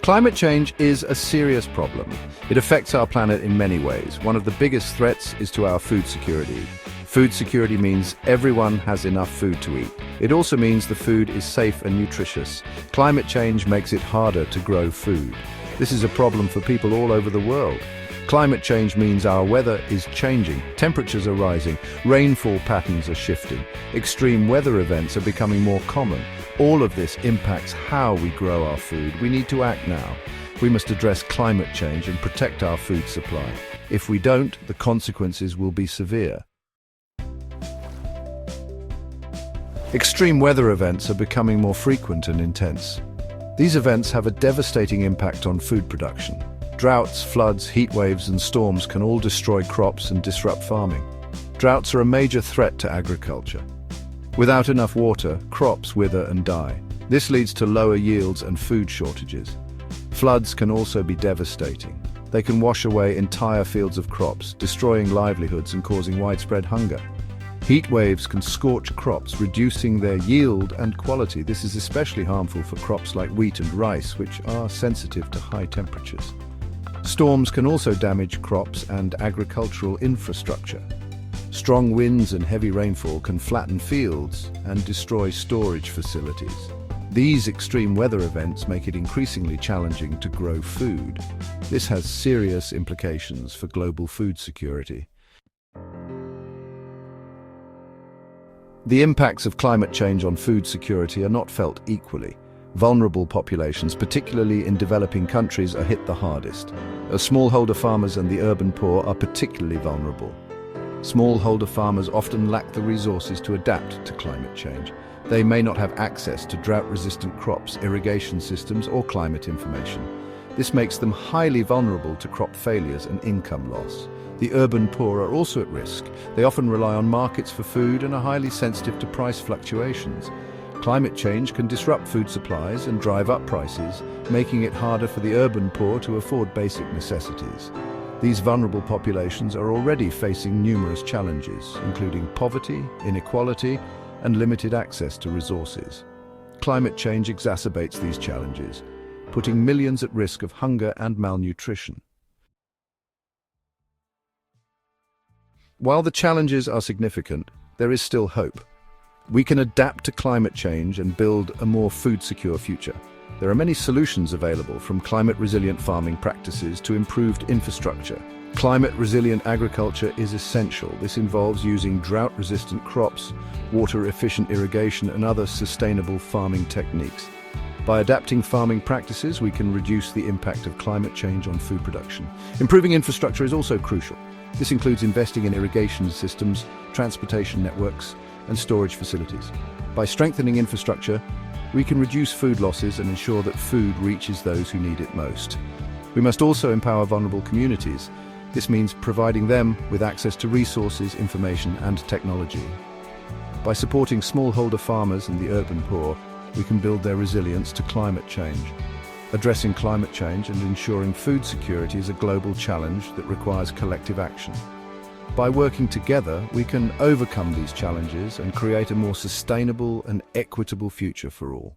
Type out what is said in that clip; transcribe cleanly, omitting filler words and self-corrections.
Climate change is a serious problem. It affects our planet in many ways. One of the biggest threats is to our food security. Food security means everyone has enough food to eat. It also means the food is safe and nutritious. Climate change makes it harder to grow food. This is a problem for people all over the world. Climate change means our weather is changing, temperatures are rising, rainfall patterns are shifting, extreme weather events are becoming more common. All of this impacts how we grow our food. We need to act now. We must address climate change and protect our food supply. If we don't, the consequences will be severe. Extreme weather events are becoming more frequent and intense. These events have a devastating impact on food production. Droughts, floods, heat waves and storms can all destroy crops and disrupt farming. Droughts are a major threat to agriculture. Without enough water, crops wither and die. This leads to lower yields and food shortages. Floods can also be devastating. They can wash away entire fields of crops, destroying livelihoods and causing widespread hunger. Heat waves can scorch crops, reducing their yield and quality. This is especially harmful for crops like wheat and rice, which are sensitive to high temperatures. Storms can also damage crops and agricultural infrastructure. Strong winds and heavy rainfall can flatten fields and destroy storage facilities. These extreme weather events make it increasingly challenging to grow food. This has serious implications for global food security. The impacts of climate change on food security are not felt equally. Vulnerable populations, particularly in developing countries, are hit the hardest. Smallholder farmers and the urban poor are particularly vulnerable. Smallholder farmers often lack the resources to adapt to climate change. They may not have access to drought-resistant crops, irrigation systems, or climate information. This makes them highly vulnerable to crop failures and income loss. The urban poor are also at risk. They often rely on markets for food and are highly sensitive to price fluctuations. Climate change can disrupt food supplies and drive up prices, making it harder for the urban poor to afford basic necessities. These vulnerable populations are already facing numerous challenges, including poverty, inequality, and limited access to resources. Climate change exacerbates these challenges, putting millions at risk of hunger and malnutrition. While the challenges are significant, there is still hope. We can adapt to climate change and build a more food-secure future. There are many solutions available, from climate-resilient farming practices to improved infrastructure. Climate-resilient agriculture is essential. This involves using drought-resistant crops, water-efficient irrigation, and other sustainable farming techniques. By adapting farming practices, we can reduce the impact of climate change on food production. Improving infrastructure is also crucial. This includes investing in irrigation systems, transportation networks, and storage facilities. By strengthening infrastructure, we can reduce food losses and ensure that food reaches those who need it most. We must also empower vulnerable communities. This means providing them with access to resources, information, and technology. By supporting smallholder farmers and the urban poor, we can build their resilience to climate change. Addressing climate change and ensuring food security is a global challenge that requires collective action. By working together, we can overcome these challenges and create a more sustainable and equitable future for all.